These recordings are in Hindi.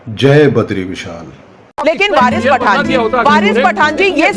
जय बद्री विशाल। लेकिन वारिस पठान जी ये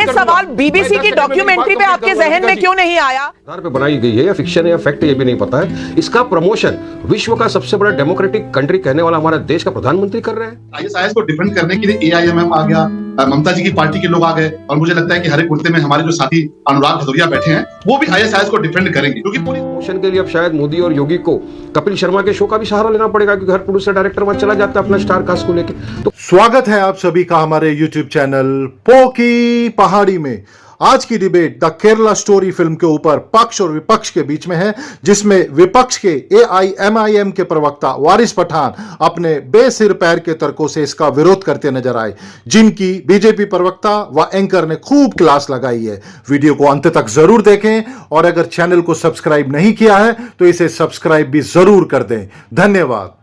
सवाल बीबीसी की डॉक्यूमेंट्री पे आपके जहन में क्यों नहीं आया? आधार पे बनाई गई है या फिक्शन है या फैक्ट, ये भी नहीं पता है। इसका प्रमोशन विश्व का सबसे बड़ा डेमोक्रेटिक कंट्री कहने वाला हमारा देश का प्रधानमंत्री कर रहे हैं। आईएसआईएस को डिफेंड करने के लिए एआईएमएम आ गया, ममता जी की पार्टी के लोग आ गए, और मुझे लगता है कि हर एक मुद्दे में हमारे जो साथी अनुराग भदौरिया बैठे हैं वो भी आईएसआईएस को डिफेंड करेंगे, क्योंकि पूरी प्रमोशन के लिए अब शायद मोदी और योगी को कपिल शर्मा के शो का भी सहारा लेना पड़ेगा, क्योंकि हर प्रोड्यूसर डायरेक्टर वहां चला जाता है अपना स्टार कास्ट को लेके। तो स्वागत है आप सभी का हमारे यूट्यूब चैनल पोकी पहाड़ी में। आज की debate the Kerala story film के ऊपर पक्ष और विपक्ष के बीच में है, जिसमें विपक्ष के एआईएमआईएम के प्रवक्ता वारिस पठान अपने बेसिर पैर के तर्कों से इसका विरोध करते नजर आए, जिनकी बीजेपी प्रवक्ता व एंकर ने खूब क्लास लगाई है। वीडियो को अंत तक जरूर देखें और अगर चैनल को सब्सक्राइब नहीं किया है तो इसे सब्सक्राइब भी जरूर कर दें। धन्यवाद।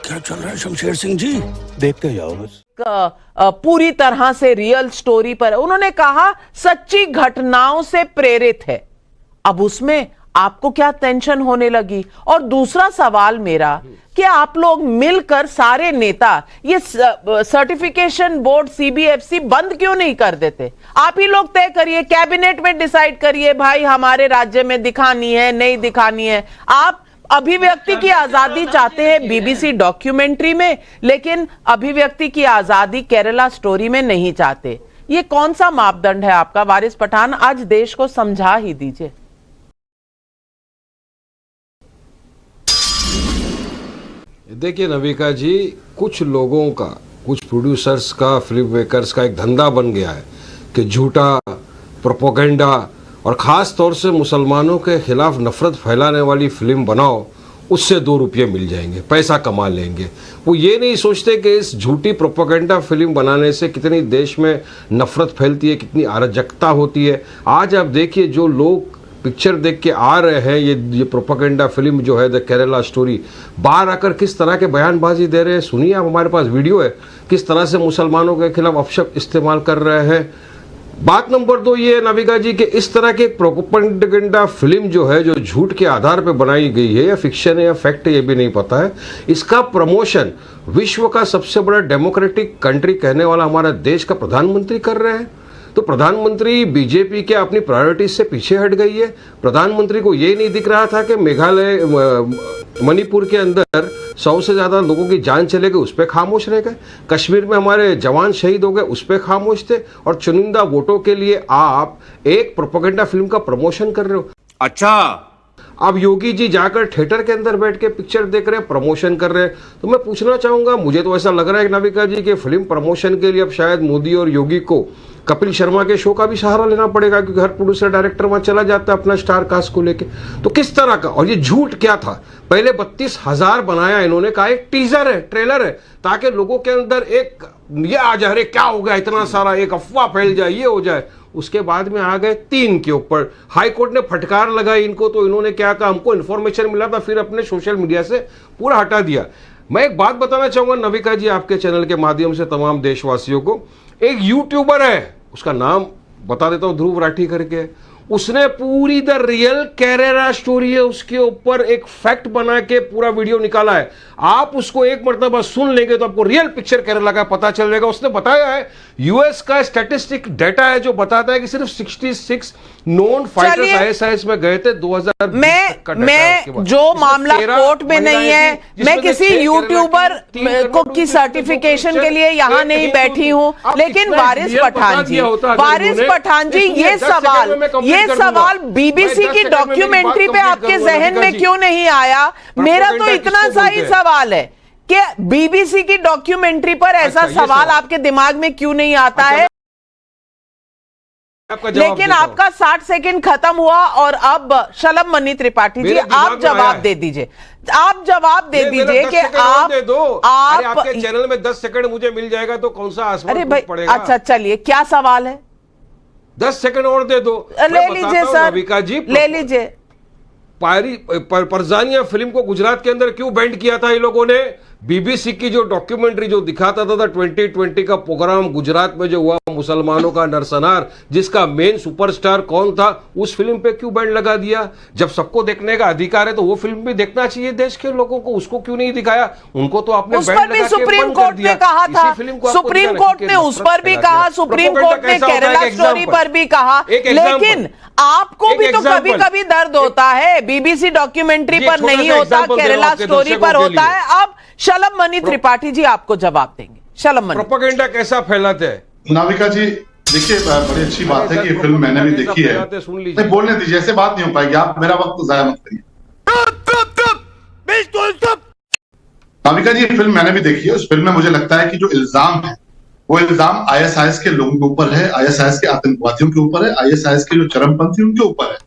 क्या चल रहा है शमशेर सिंह जी? देखते जाओ बस। पूरी तरह से रियल स्टोरी पर उन्होंने कहा सच्ची घटनाओं से प्रेरित है। अब उसमें आपको क्या टेंशन होने लगी? और दूसरा सवाल मेरा कि आप लोग मिलकर सारे नेता ये सर्टिफिकेशन बोर्ड सीबीएफसी बंद क्यों नहीं कर देते? आप ही लोग तय करिए, कैबिनेट में डिसाइड करिए, भाई हमारे राज्य में दिखानी है नहीं दिखानी है। आप अभिव्यक्ति की आजादी चाहते हैं बीबीसी डॉक्यूमेंट्री में, लेकिन अभिव्यक्ति की आजादी केरला स्टोरी में नहीं चाहते। ये कौन सा मापदंड है आपका? वारिस पठान आज देश को समझा ही दीजिए। देखिए नविका जी, कुछ लोगों का, कुछ प्रोड्यूसर्स का, फिल्म मेकर्स का एक धंधा बन गया है कि झूठा प्रोपेगेंडा और ख़ास तौर से मुसलमानों के खिलाफ नफरत फैलाने वाली फिल्म बनाओ, उससे 2 रुपये मिल जाएंगे, पैसा कमा लेंगे। वो ये नहीं सोचते कि इस झूठी प्रोपेगेंडा फिल्म बनाने से कितनी देश में नफरत फैलती है, कितनी अराजकता होती है। आज आप देखिए, जो लोग पिक्चर देख के आ रहे हैं, ये प्रोपेगेंडा फिल्म जो है द केरला स्टोरी, बाहर आकर किस तरह के बयानबाजी दे रहे हैं। सुनिए आप, हमारे पास वीडियो है, किस तरह से मुसलमानों के खिलाफ अपशब्द इस्तेमाल कर रहे हैं। बात नंबर 2 ये नविका जी कि इस तरह की प्रोपेगेंडा फिल्म जो है, जो झूठ के आधार पर बनाई गई है या फिक्शन है या फैक्ट है, ये भी नहीं पता है। इसका प्रमोशन विश्व का सबसे बड़ा डेमोक्रेटिक कंट्री कहने वाला हमारा देश का प्रधानमंत्री कर रहे हैं। तो प्रधानमंत्री बीजेपी के अपनी प्रायोरिटीज से पीछे हट गई है। प्रधानमंत्री को ये नहीं दिख रहा था कि मेघालय, मणिपुर के अंदर 100 से ज़्यादा लोगों की जान चले गई, उस पर खामोश रह गए। कश्मीर में हमारे जवान शहीद हो गए, उस पर खामोश थे। और चुनिंदा वोटों के लिए आप एक प्रोपेगेंडा फिल्म का प्रमोशन कर रहे हो। अच्छा, अब योगी जी जाकर थिएटर के अंदर बैठ के पिक्चर देख रहे हैं, प्रमोशन कर रहे हैं। तो मैं पूछना चाहूंगा, मुझे तो ऐसा लग रहा है नविका जी कि फिल्म प्रमोशन के लिए अब शायद मोदी और योगी को कपिल शर्मा के शो का भी सहारा लेना पड़ेगा, क्योंकि हर प्रोड्यूसर डायरेक्टर वहां चला जाता है अपना स्टार कास्ट को लेके। तो किस तरह का, और ये झूठ क्या था? पहले 32,000 बनाया इन्होंने, कहा एक टीजर है, ट्रेलर है, ताकि लोगों के अंदर एक ये आ जाए, अरे क्या हो गया इतना सारा, एक अफवाह फैल जाए, ये हो जाए। उसके बाद में आ गए 3 के ऊपर। हाई कोर्ट ने फटकार लगाई इनको, तो इन्होंने क्या कहा, हमको इन्फॉर्मेशन मिला था, फिर अपने सोशल मीडिया से पूरा हटा दिया। मैं एक बात बताना चाहूंगा नविका जी, आपके चैनल के माध्यम से तमाम देशवासियों को। एक यूट्यूबर है, उसका नाम बता देता हूं, ध्रुव राठी करके, उसने पूरी द रियल केरला स्टोरी है उसके ऊपर एक फैक्ट बना के पूरा वीडियो निकाला है। आप उसको एक मरतबा सुन लेंगे तो आपको रियल पिक्चर केरला का पता चल जाएगा। उसने बताया है, यूएस का स्टैटिस्टिक डेटा है जो बताता है कि सिर्फ 66 नॉन फाइटर्स आईएसआईएस में गए थे 2000। मैं जो मामला कोर्ट में नहीं है, मैं किसी यूट्यूबर को की सर्टिफिकेशन के लिए यहाँ नहीं बैठी हूँ। लेकिन वारिस पठान जी ये सवाल बीबीसी की डॉक्यूमेंट्री पे आपके जहन में क्यों नहीं आया? मेरा तो इतना सा ही सवाल है कि बीबीसी की डॉक्यूमेंट्री पर ऐसा सवाल आपके दिमाग में क्यों नहीं आता है? लेकिन आपका 60 सेकंड खत्म हुआ और अब शलभ मनी त्रिपाठी जी, आप जवाब दे दीजिए। आप जवाब दे दीजिए कि आप आपके चैनल में 10 सेकंड मुझे मिल जाएगा तो कौन सा आसमान पड़ेगा? अच्छा चलिए, क्या सवाल है? 10 सेकंड और दे दो, ले लीजिए सर, ले लीजिए। परजानिया फिल्म को गुजरात के अंदर क्यों बैंड किया था ये लोगों ने? बीबीसी की जो डॉक्यूमेंट्री जो दिखाता था 2020 का प्रोग्राम गुजरात में जो हुआ मुसलमानों का नरसंहार, जिसका मेन सुपरस्टार कौन था, उस फिल्म पे क्यों बैंड लगा दिया? जब सबको देखने का अधिकार है तो वो फिल्म भी देखना चाहिए देश के लोगों को, उसको क्यों नहीं दिखाया? उनको तो आपने उस पर भी सुप्रीम कोर्ट ने कहा था, सुप्रीम कोर्ट ने उस पर भी कहा, सुप्रीम कोर्ट ने केरला स्टोरी पर भी कहा, लेकिन आपको भी तो कभी कभी दर्द होता है। बीबीसी डॉक्यूमेंट्री पर नहीं होता, केरला स्टोरी पर होता है। अब शलम मणि त्रिपाठी जी आपको जवाब देंगे। शलम मणि, प्रोपेगेंडा कैसा फैलाते हैं? नाविका जी देखिए, बड़ी अच्छी बात है कि ये फिल्म मैंने भी देखी है। सुन लीजिए, नहीं बोलने दीजिए, ऐसे बात नहीं हो पाएगी, आप मेरा वक्त जाया मत करिए। नाविका जी ये फिल्म मैंने भी देखी है। उस फिल्म में मुझे लगता है कि जो इल्जाम है वो इल्जाम आईएसआईएस के लोगों के ऊपर है, आईएसआईएस के आतंकवादियों के ऊपर है, आईएसआईएस के जो चरमपंथी उनके ऊपर है।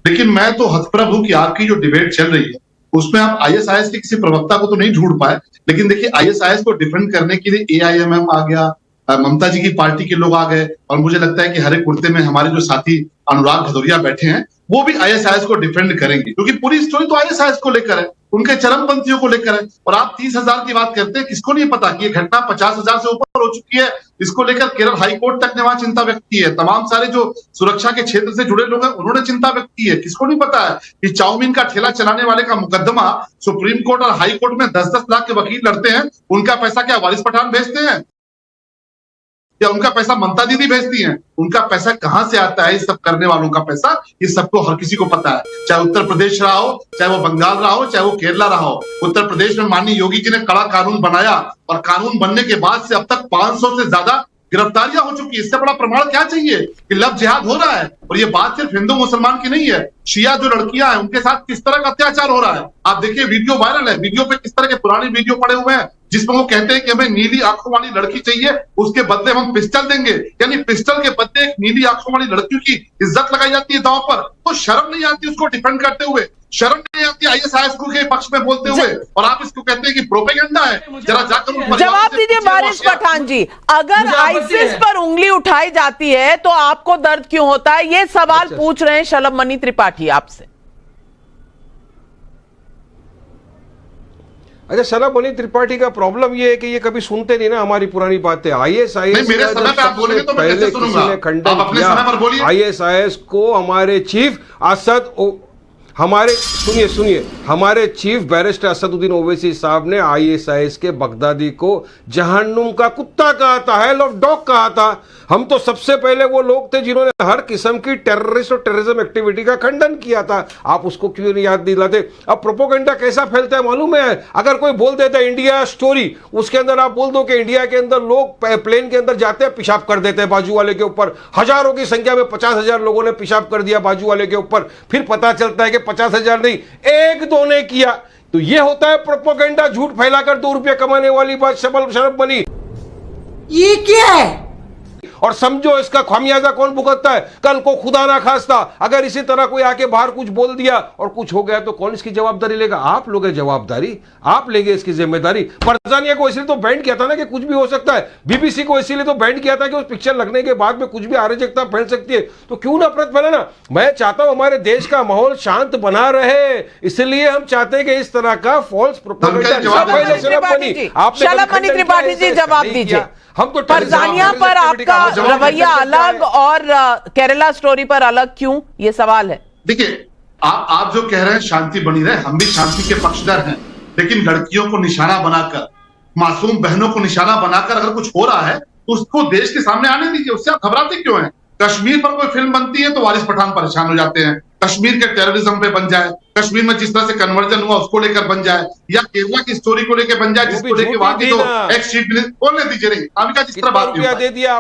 लेकिन मैं तो हतप्रभ हूं कि आपकी जो डिबेट चल रही है उसमें आप आईएसआईएस के किसी प्रवक्ता को तो नहीं ढूंढ पाए, लेकिन देखिए आईएसआईएस को डिफेंड करने के लिए एआईएमएम आ गया, ममता जी की पार्टी के लोग आ गए, और मुझे लगता है कि हरे कुर्ते में हमारे जो साथी अनुराग भदौरिया बैठे हैं वो भी आईएसआईएस को डिफेंड करेंगे, क्योंकि पूरी स्टोरी तो आईएसआईएस को लेकर है, उनके चरमपंथियों को लेकर है। और आप 30,000 की बात करते हैं, किसको नहीं पता कि ये घटना 50,000 से ऊपर हो चुकी है। इसको लेकर केरल हाईकोर्ट तक ने वहां चिंता व्यक्त की है, तमाम सारे जो सुरक्षा के क्षेत्र से जुड़े लोग हैं उन्होंने चिंता व्यक्त की है। किसको नहीं पता है कि चाउमीन का ठेला चलाने वाले का मुकदमा सुप्रीम कोर्ट और हाई कोर्ट में 10-10 लाख के वकील लड़ते हैं, उनका पैसा क्या वारिस पठान भेजते हैं या उनका पैसा ममता दीदी भेजती हैं? उनका पैसा कहां से आता है? इस सब करने वालों का पैसा, ये सबको हर किसी को पता है, चाहे उत्तर प्रदेश रहा हो, चाहे वो बंगाल रहा हो, चाहे वो केरला रहा हो। उत्तर प्रदेश में माननीय योगी जी ने कड़ा कानून बनाया और कानून बनने के बाद से अब तक 500 से ज्यादा गिरफ्तारियां हो चुकी है। इससे बड़ा प्रमाण क्या चाहिए कि लव जिहाद हो रहा है? और ये बात सिर्फ हिंदू मुसलमान की नहीं है, शिया जो लड़कियां हैं उनके साथ किस तरह का अत्याचार हो रहा है। आप देखिए वीडियो वायरल है, वीडियो पे किस तरह के पुराने वीडियो पड़े हुए हैं जिसमें वो कहते हैं कि हमें नीली आंखों वाली लड़की चाहिए, उसके बदले हम पिस्टल देंगे। यानी पिस्टल के बदले एक नीली आंखों वाली लड़कियों की इज्जत लगाई जाती है दांव पर। तो शर्म नहीं आती उसको डिफेंड करते हुए, शर्म नहीं आती आईएसआईएस के पक्ष में बोलते हुए, और आप इसको कहते हैं कि प्रोपेगेंडा है। जरा जाकर जवाब दीजिए वारिस पठान जी, अगर आईसिस पर उंगली उठाई जाती है तो आपको दर्द क्यों होता है? ये सवाल पूछ रहे हैं शलम मणि त्रिपाठी आपसे। अच्छा, शलम मणि त्रिपाठी का प्रॉब्लम ये है कि ये कभी सुनते नहीं ना हमारी पुरानी बातें। आईएसआईएस मेरे समय पे आप बोलेंगे तो मैं कैसे सुनूंगा? आप अपने समय पर बोलिए। आईएसआईएस को हमारे चीफ असद हमारे चीफ बैरिस्टर असदुद्दीन ओवैसी साहब ने आईएसआईएस के बगदादी को जहन्नुम का कुत्ता कहा था, हेल ऑफ डॉग कहा था। हम तो सबसे पहले वो लोग थे जिन्होंने हर किस्म की टेररिस्ट और टेररिज्म एक्टिविटी का खंडन किया था। आप उसको क्यों नहीं याद दिलाते? अब प्रोपेगेंडा कैसा फैलता है मालूम है? अगर कोई बोल देता है इंडिया स्टोरी, उसके अंदर आप बोल दो कि इंडिया के अंदर लोग प्लेन के अंदर जाते हैं, पेशाब कर देते हैं बाजू वाले के ऊपर। हजारों की संख्या में 50,000 लोगों ने पेशाब कर दिया बाजू वाले के ऊपर। फिर पता चलता है कि 50,000 नहीं, 1-2 ने किया। तो ये होता है प्रोपेगेंडा, झूठ फैलाकर 2 रुपये कमाने वाली बात। शलम मणि, ये क्या है? और समझो इसका खामियाजा कौन भुगतता है? कल को खुदा ना खास्ता अगर इसी तरह कोई आके बाहर कुछ बोल दिया और कुछ हो गया तो कौन इसकी जवाबदारी लेगा? आप लोगे जवाबदारी, आप लेंगे इसकी जिम्मेदारी। परजानिया को इसलिए तो बैंड किया था ना कि कुछ भी हो सकता है। बीबीसी को इसीलिए तो बैंड किया था कि उस पिक्चर लगने के बाद में कुछ भी अराजकता फैल सकती है। तो क्यों नफरत फैलाना? मैं चाहता हूं हमारे देश का माहौल शांत बना रहे, इसलिए हम चाहते हैं कि इस तरह का फॉल्स प्रोपेगेंडा। शलम मणि त्रिपाठी जी जवाब दीजिए। हम तो परजानिया पर आपका रवैया अलग और केरला स्टोरी पर अलग क्यों, ये सवाल है। देखिए, आप जो कह रहे हैं शांति बनी रहे, हम भी शांति के पक्षधर हैं, लेकिन लड़कियों को निशाना बनाकर, मासूम बहनों को निशाना बनाकर अगर कुछ हो रहा है तो उसको देश के सामने आने दीजिए। उससे आप घबराते क्यों हैं? कश्मीर पर कोई फिल्म बनती है तो वारिस पठान परेशान हो जाते हैं, कश्मीर के टेररिज्म पे बन जाए, कश्मीर में जिस तरह से कन्वर्जन हुआ उसको लेकर बन जाए, या केरला की स्टोरी को लेकर बन जाए जिसको लेकर वहां की जो एक्स चीफ मिनिस्टर, बोलने दीजिए नहीं नाविका, जिस तरह बात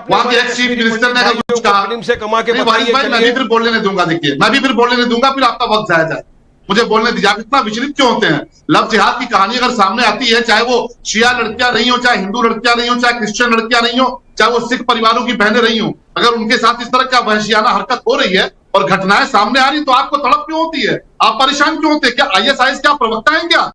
वहां के एक्स चीफ मिनिस्टर ने अगर कुछ कहा, मैं भी फिर बोलने दूंगा। देखिए, मैं भी फिर बोलने दूंगा, फिर आपका वक्त जाया जाए। मुझे बोलने दीजिए। आप इतना विचलित क्यों होते हैं? लव जिहाद की कहानी अगर सामने आती है, चाहे वो शिया लड़कियां नहीं हो, चाहे हिंदू लड़कियां नहीं हो, चाहे क्रिश्चियन लड़कियां नहीं हो, चाहे वो सिख परिवारों की बहनें रही हो, अगर उनके साथ इस तरह का वहशियाना हरकत हो रही है और घटनाएं सामने आ रही, तो आपको तड़प क्यों होती है? आप परेशान क्यों होते हैं? क्या आईएसआईएस क्या प्रवक्ता है क्या?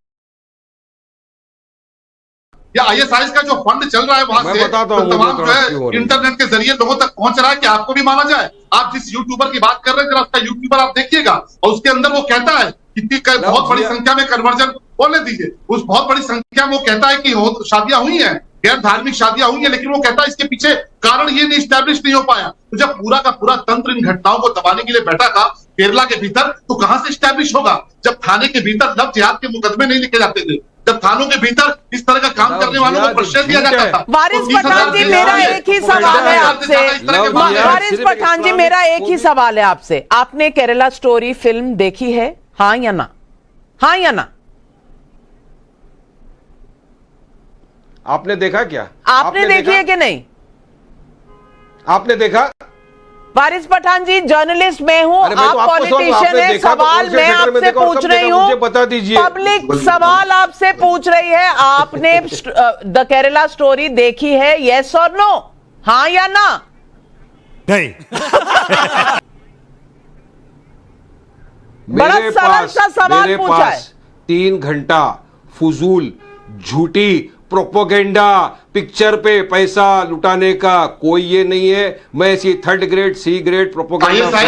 या आईएसआईएस का जो फंड चल रहा है वहां से तो तमाम जो है इंटरनेट के जरिए लोगों तक पहुंच रहा है कि आपको भी माना जाए? आप जिस यूट्यूबर की बात कर रहे हैं, जरा उसका यूट्यूबर आप देखिएगा और उसके अंदर वो कहता है बहुत बड़ी संख्या में कन्वर्जन बोलने दीजिए, उस बहुत बड़ी संख्या में वो कहता है कि शादियां हुई हैं, गैर धार्मिक शादियां हुई हैं, लेकिन वो कहता है इसके पीछे कारण ये नहीं स्टैब्लिश नहीं हो पाया। तो जब पूरा का पूरा तंत्र इन घटनाओं को दबाने के लिए बैठा था केरला के भीतर, तो कहां से स्टैब्लिश होगा? जब थाने के भीतर लव जिहाद के मुकदमे नहीं लिखे जाते थे, जब थानों के भीतर इस तरह का काम करने वालों को प्रश्रय दिया जाता था। वारिस पठान जी, मेरा एक ही सवाल है आपसे। वारिस पठान जी, मेरा एक ही सवाल है आपसे। आपने केरला स्टोरी फिल्म देखी है, हाँ या ना? हाँ या ना? आपने देखा क्या? आपने देखी है कि नहीं? आपने देखा? वारिस पठान जी, जर्नलिस्ट मैं हूं, आप पॉलिटिशियन हैं, सवाल मैं आपसे पूछ रही हूं, मुझे बता दीजिए। पब्लिक सवाल आपसे पूछ रही है, आपने द केरला स्टोरी देखी है, यस और नो, हाँ या ना? नहीं। बड़ा सरल सा सवाल पूछा है। 3 घंटा फुजूल झूठी प्रोपोगेंडा पिक्चर पे पैसा लुटाने का कोई ये नहीं है। मैं ऐसी 3rd grade C grade propaganda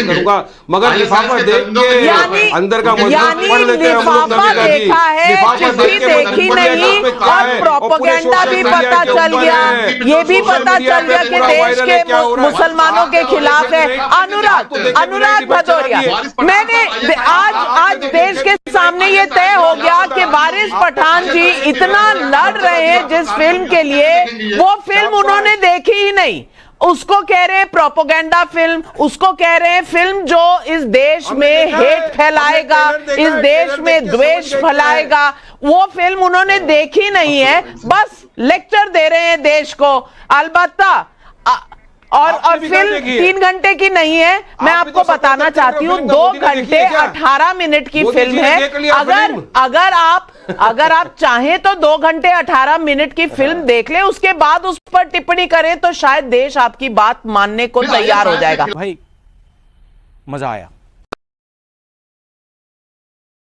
करूंगा, मगर लिफाफा देख के अंदर का मजबूत पढ़ लेते हैं हम लोग। देखा है, चिट्ठी देखी नहीं और प्रोपोगेंडा भी पता चल गया, ये भी पता चल गया कि देश के मुसलमानों के खिलाफ है। अनुराग भदौरिया, मैंने आज देश के सामने ये तय हो गया कि वारिस पठान जी इतना लड़ रहे हैं जिस फिल्म के लिए, वो फिल्म उन्होंने देखी ही नहीं। उसको कह रहे हैं प्रोपोगेंडा फिल्म, उसको कह रहे हैं फिल्म जो इस देश में हेट फैलाएगा, इस देश में द्वेष फैलाएगा। वो फिल्म उन्होंने देखी नहीं है, बस लेक्चर दे रहे हैं देश को। अलबत्ता और फिल्म 3 घंटे की नहीं है, मैं आपको बताना चाहती हूं 2 घंटे 18 मिनट की फिल्म है। अगर आप चाहें तो 2 घंटे 18 मिनट की फिल्म देख लें, उसके बाद उस पर टिप्पणी करें तो शायद देश आपकी बात मानने को तैयार हो जाएगा। भाई मजा आया।